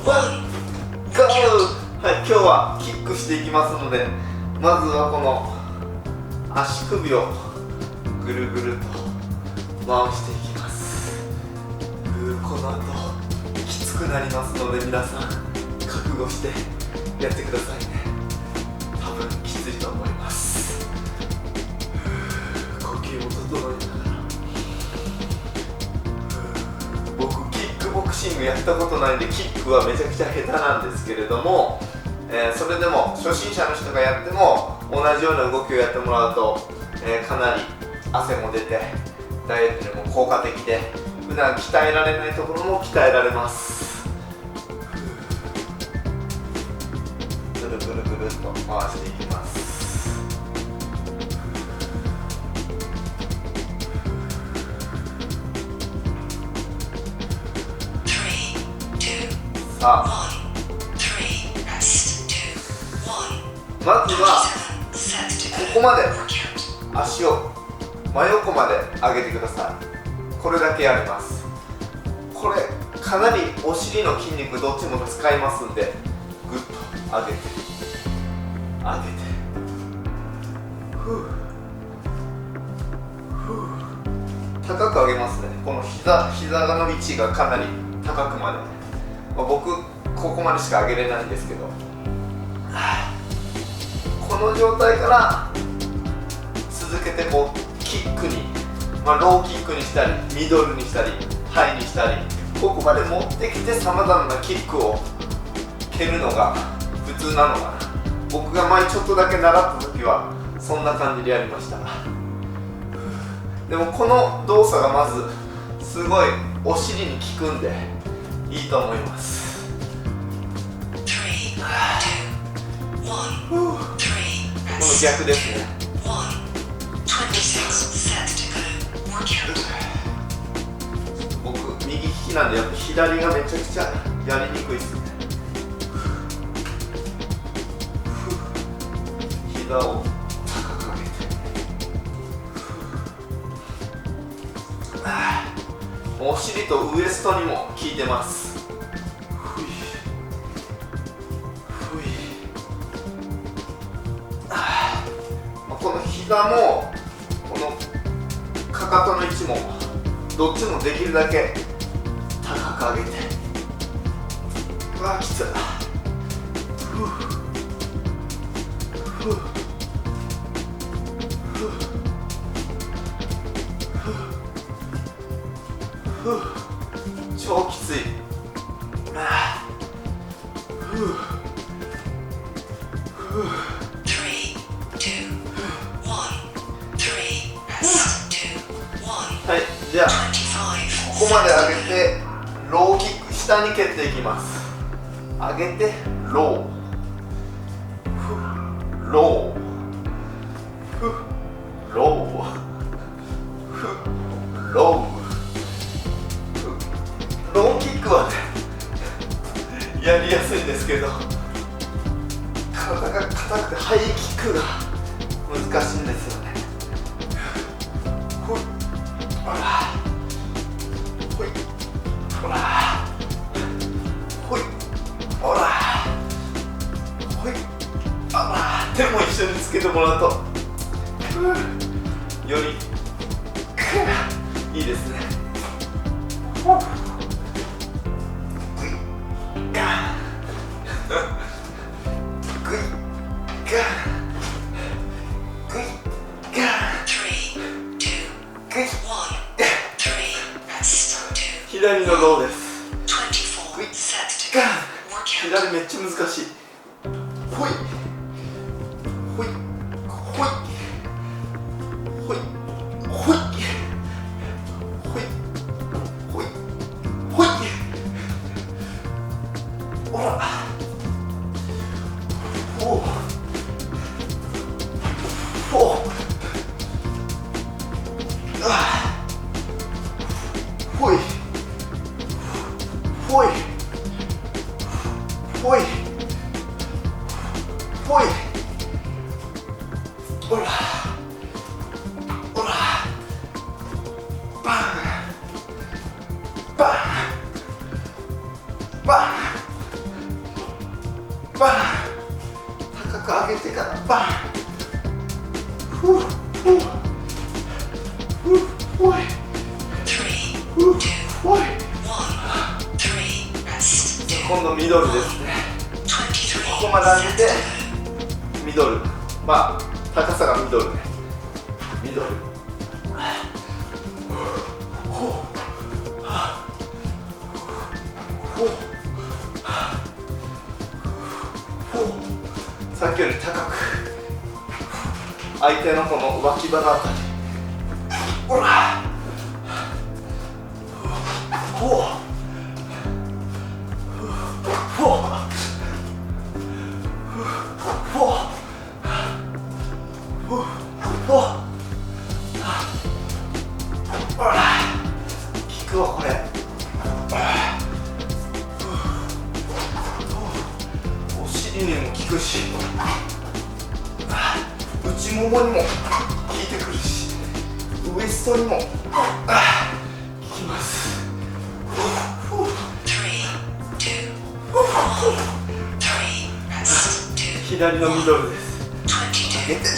ゴー。はい、今日はキックしていきますので、まずはこの足首をぐるぐると回していきます。この後きつくなりますので、皆さん覚悟してやってくださいね。多分きついと思います。呼吸を整えながら。僕キックボクシングやったことないんで、キックはめちゃくちゃ下手なんですけれども、それでも初心者の人がやっても同じような動きをやってもらうと、かなり汗も出てダイエットにも効果的で、普段鍛えられないところも鍛えられます。ぐるぐるぐるっと回していきます。さあ、まずはここまで足を真横まで上げてください。これだけやります。これかなりお尻の筋肉どっちも使いますんで、ぐっと上げて上げて、高く上げますね。この膝の位置がかなり高くまで、僕ここまでしか上げれないんですけど、この状態から続けてこうキックに、ローキックにしたりミドルにしたりハイにしたり、ここまで持ってきてさまざまなキックを蹴るのが普通なのかな。僕が前ちょっとだけ習った時はそんな感じでやりました。でもこの動作がまずすごいお尻に効くんでいいと思います。この逆ですね。僕右利きなんで、やっぱ左がめちゃくちゃやりにくいですね。膝を高く上げて、お尻とウエストにも効いてます。この膝もこのかかとの位置もどっちもできるだけ高く上げて、うわきつい。超きつい。はい、じゃあここまで上げてローキック、下に蹴っていきます。上げてロー、ロー、ロー、ロー。ローキックはねやりやすいんですけど、体が硬くてハイキックが難しいんですよね。ほらほいほらほいほらほい、手も一緒につけてもらうとよりいいですね。左のローです。左めっちゃ難しい。ほいほいほいほいほいほいほいほい、ほらほうほう、ほいほいほいほい、ほらほら、バンバンバン今度ミドルですね。ここまで上げてミドル、まあ高さがミドルね。ミドル、さっきより高く、相手のこの脇腹あたり、ほら、効くわこれ。お尻にも効くし、内ももにも効いてくるし、ウエストにも効きます。左のミドルです。上げて、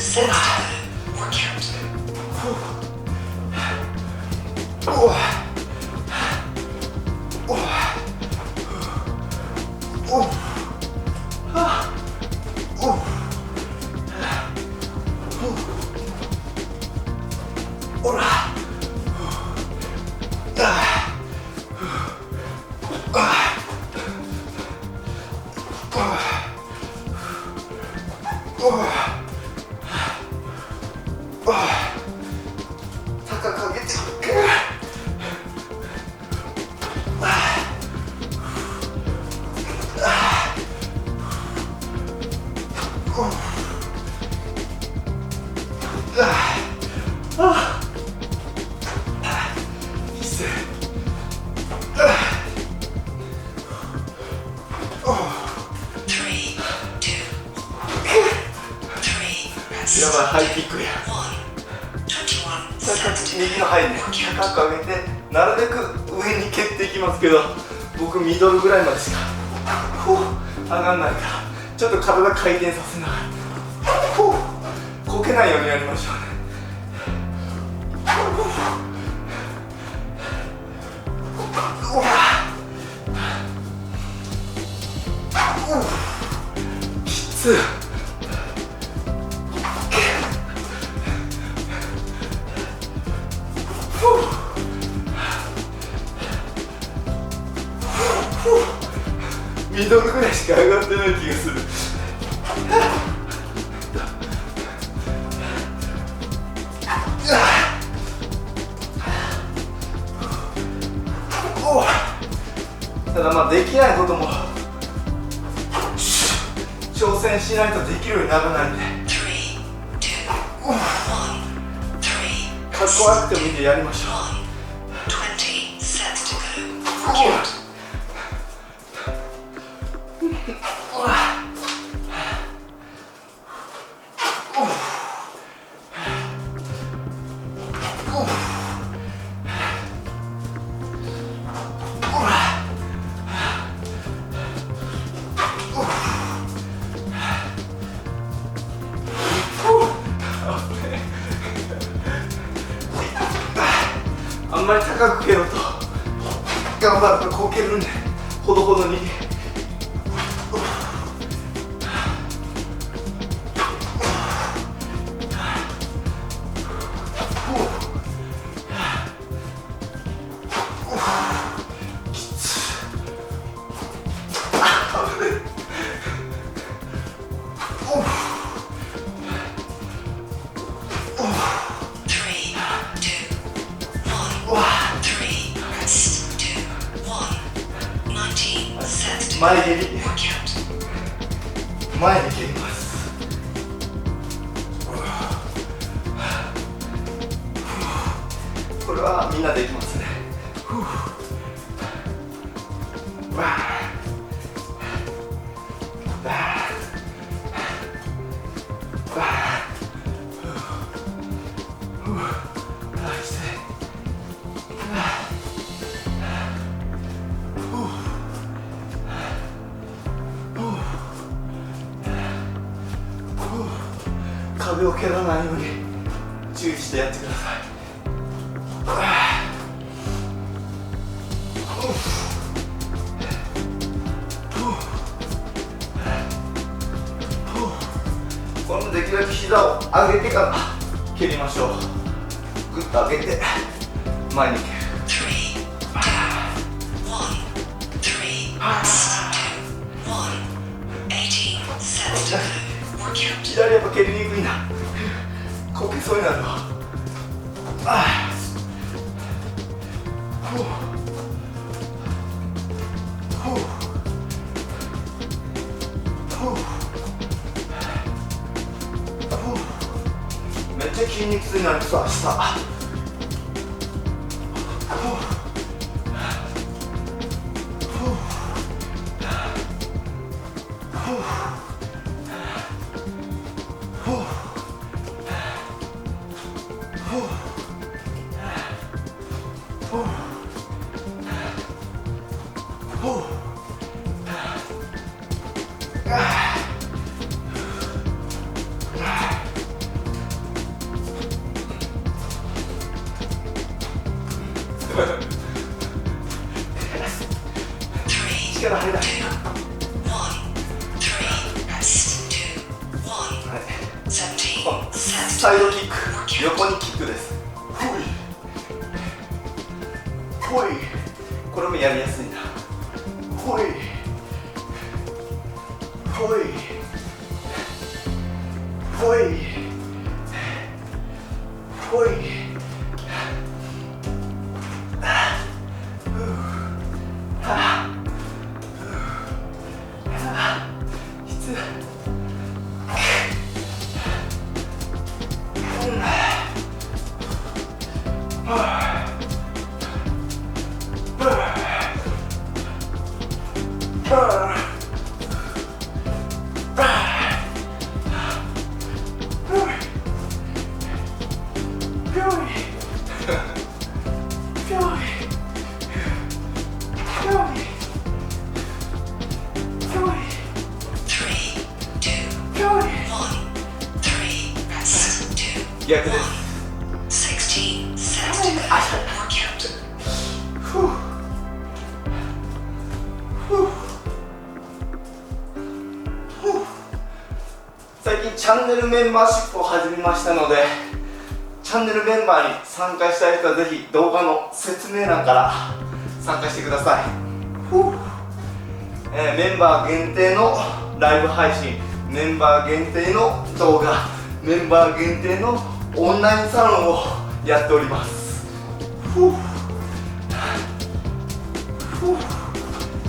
高く上げて、やばい、ハイキックや。右のハイね、高く上げて、なるべく上に蹴っていきますけど、僕ミドルぐらいまでしか上がんないから、ちょっと体回転させながらこけないようにやりましょうね。きつい。ミドルぐらいしか上がってない気がする。ただまあできないことも挑戦しないとできるようにならないんで、かっこ悪くてもいいんでやりましょう。あんまり高く蹴ると頑張るとこけるんで、ほどほどに。前蹴り、前に蹴ります。これはみんなできますね。壁を蹴らないように注意してやってください。るだけ膝を上げてから蹴りましょう。グッと上げて前に蹴る。左やっぱ蹴りにくいな。こけそうになるわ。めっちゃ筋肉痛になりそう、明日。力入らない。サイドキック、横にキックです。ほい、これもやりやすいな。ほいほいほいほい。逆です。最近チャンネルメンバーシップを始めましたので、チャンネルメンバーに参加したい人はぜひ動画の説明欄から参加してください。メンバー限定のライブ配信、メンバー限定の動画、メンバー限定のオンラインサロンをやっております。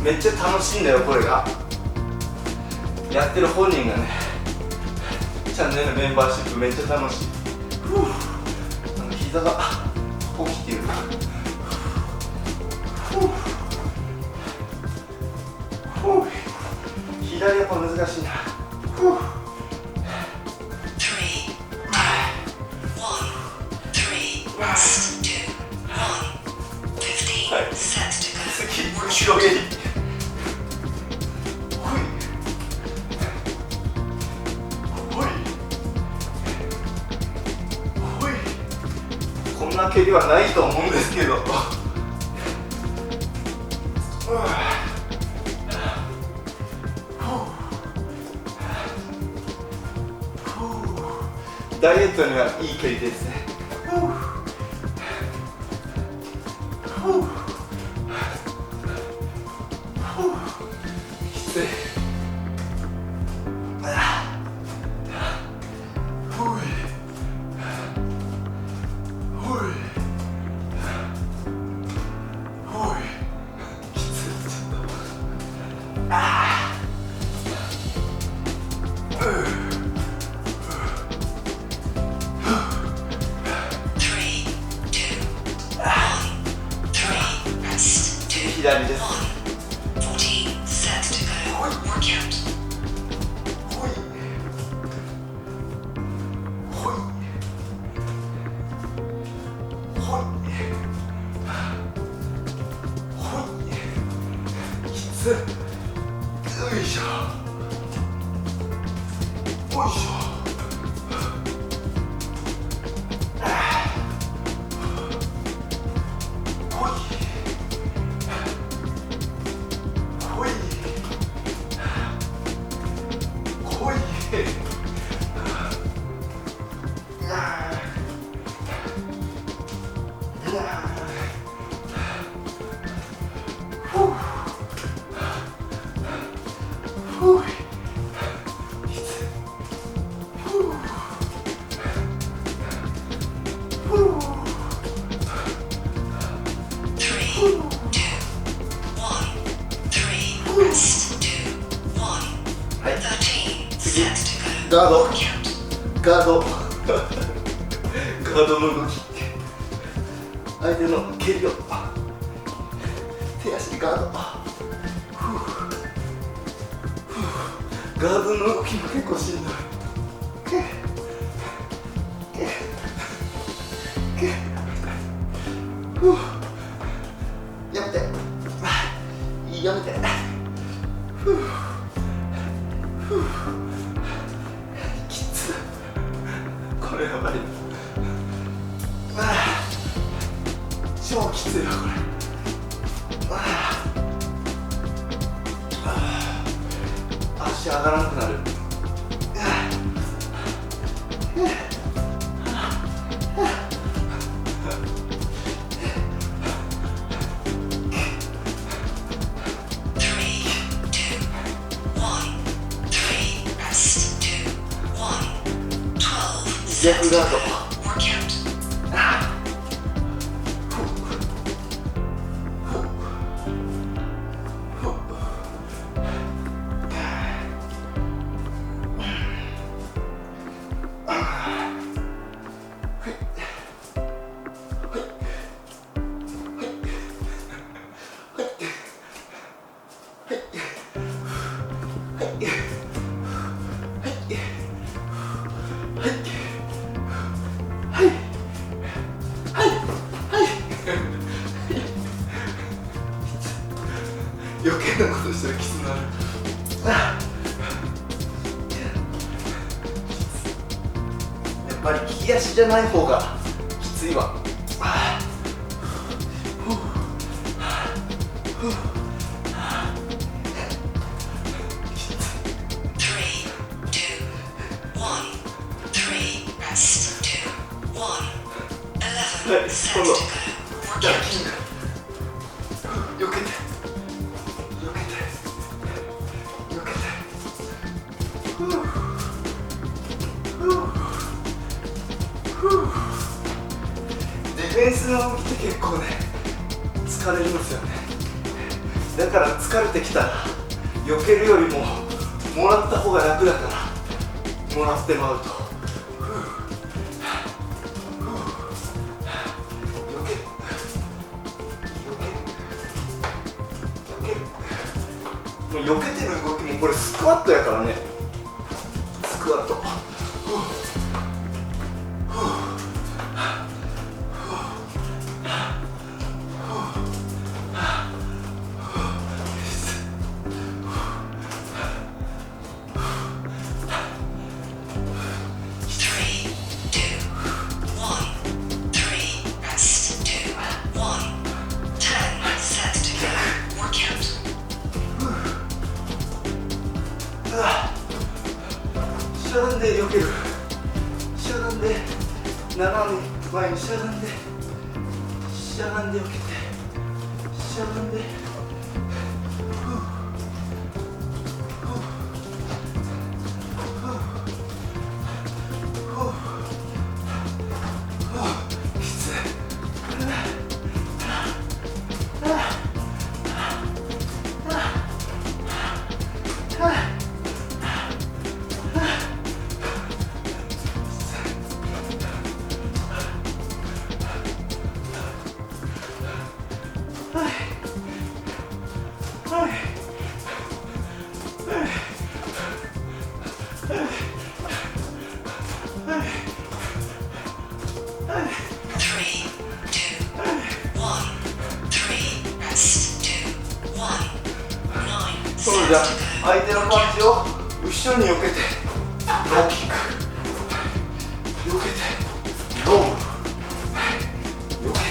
めっちゃ楽しいんだよ、これが。やってる本人がね、チャンネルメンバーシップめっちゃ楽しい。膝が起きてる。左やっぱ難しいな。次、後ろ蹴り。こんな蹴りはないと思うんですけど。ダイエットにはいい蹴りですね。きつい。左です。よいしょ。よいしょ。ほいはい、次ガードガードガードの動き、相手の蹴りを手足でガード、ガードの動きも結構しんどい。やめてやめて、きつ、これやばい、超きついよこれ。足上がらなくなる。逆ガード。余計なことしたらきつなる。やっぱり利き足じゃない方がきついわ。はい、今度ジャッキング、避けて避けて避けて、ディフェンスの動きって結構ね疲れるんですよね。だから疲れてきたら避けるよりももらった方が楽だからもらってまうと。避けてる動きもこれスクワットやからね。スクワット、しゃがんで避ける、しゃがんで斜め前にしゃがんでしゃがんで避けてしゃがんで、きつい。そうじゃ、相手のパンチを後ろに避けてローキック、避けてロール、避けて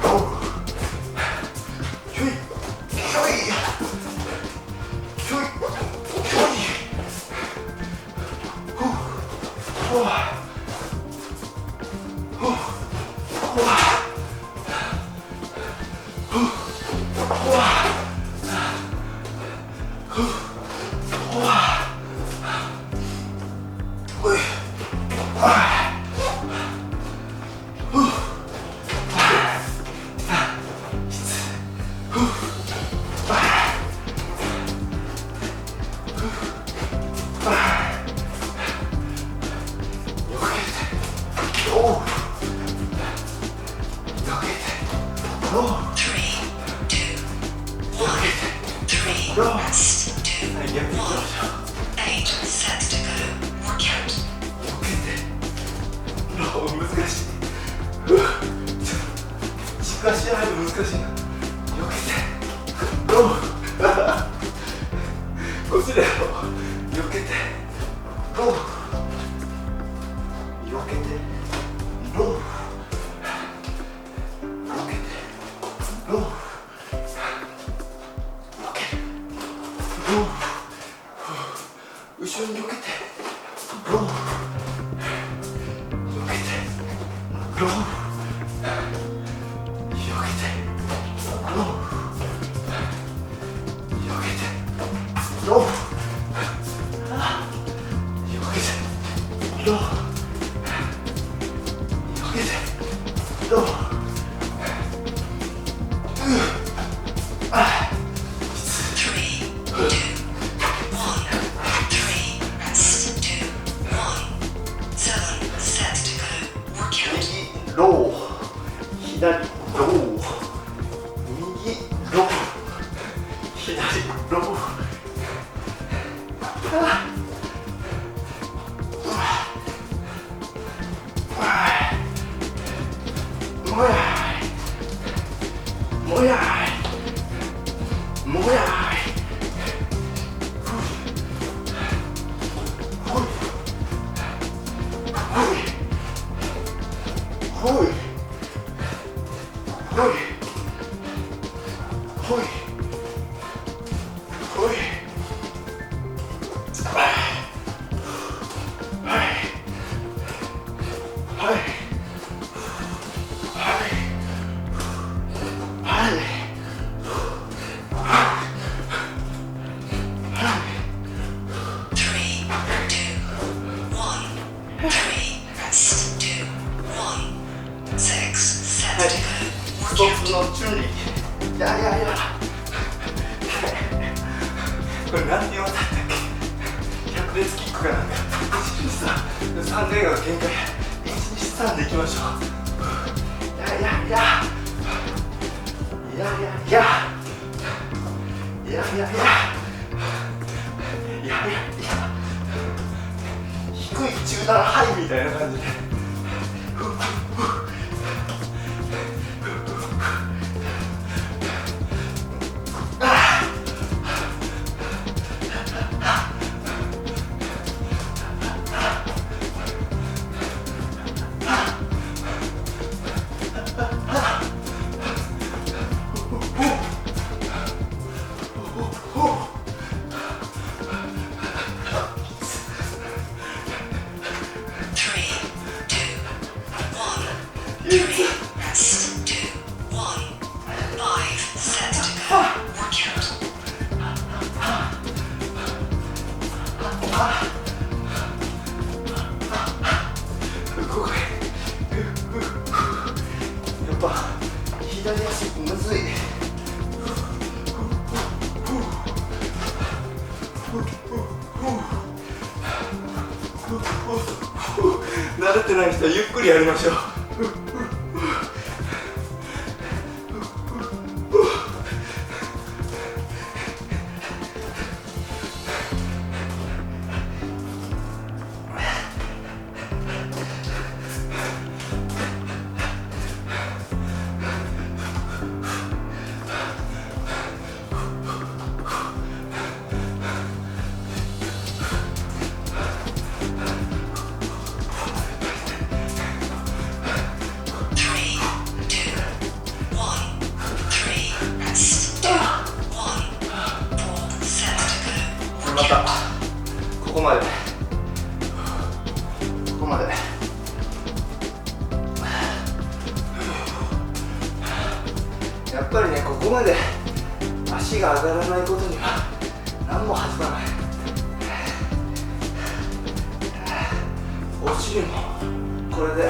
ロール、ひょいひょいひょいひょい、ふうふわふわふわふわ。rest, 2, 1, 8 sets to go, workout. 避けてロー難しい。軸足入る難しいな。避けてローこっちだよ。避けてロー避けてロー避けてロー後ろに避けてロー避けてロー避けてロー避けてロー避けてロー避けてローロー、左ロー、右ロー、左ロー。もやい、もやい、もやい。ほいほいほいほいほいはいストップのチュンリー。やこれなんて言われたんだっけ。100列キックかなんか1、2、3、3回が限界。1、2、3でいきましょう。低い中段ハイみたいな感じで左足むずい。慣れてない人はゆっくりやりましょう。またここまでやっぱりね、ここまで足が上がらないことには何も始まらない。お尻もこれで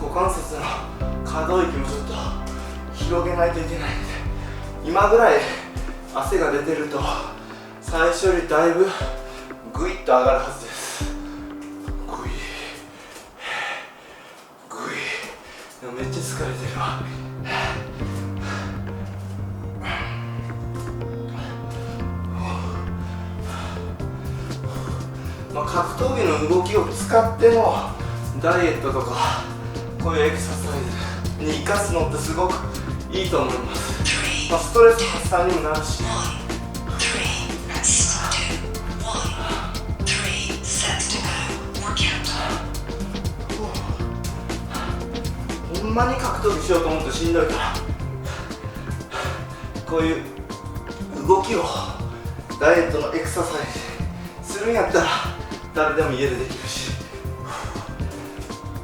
股関節の可動域もちょっと広げないといけないんで、今ぐらい汗が出てると最初よりだいぶグイッと上がるはずです。グイグイ。でもめっちゃ疲れてるわ。格闘技の動きを使ってのダイエットとかこういうエクササイズに生かすのってすごくいいと思います。ストレス発散にもなるし、ほんまに格闘技しようと思うとしんどいから、こういう動きをダイエットのエクササイズするんやったら誰でも家でできるし、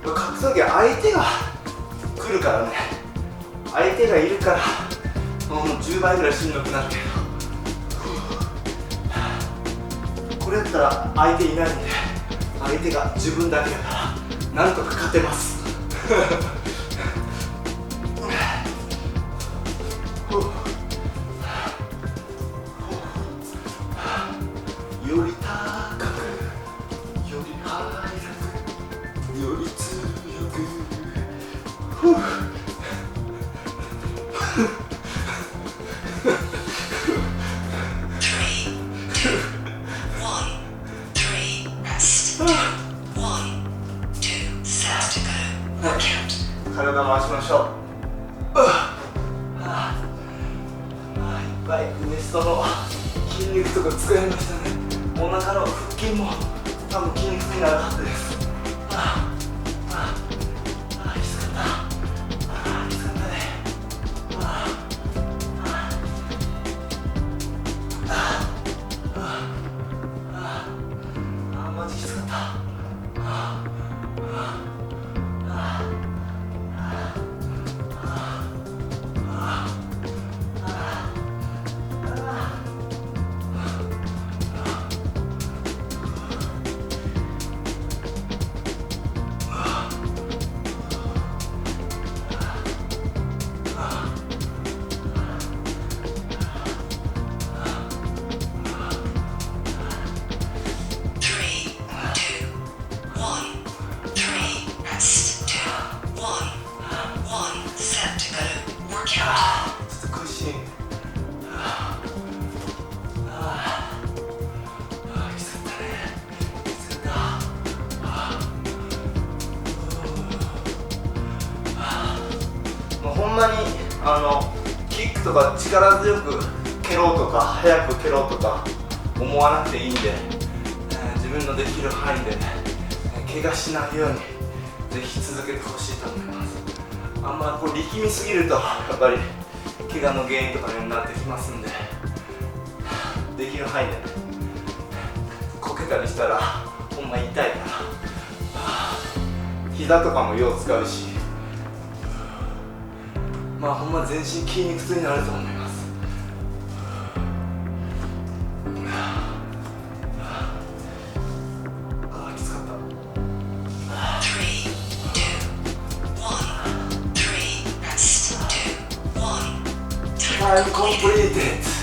格闘技は相手が来るからね、相手がいるからもう10倍ぐらいしんどくなるけど、これやったら相手いないんで、相手が自分だけだからなんとか勝てますより高く、より速く、より強く、体回しましょう。いっぱいウエストの筋肉とか使いましたね。お腹の腹筋も多分筋肉になるはずです。きつかったきつかったね。マジきつかった。ほんまにキックとか力強く蹴ろうとか速く蹴ろうとか思わなくていいんで、自分のできる範囲でね、怪我しないようにぜひ続けてほしいと思います。あんまこう力みすぎるとやっぱり怪我の原因とかにもなってきますんで、できる範囲でね、こけたりしたらほんま痛いから、膝とかもよう使うし、ほんま全身筋肉痛になると思います。きつかった。Time completed.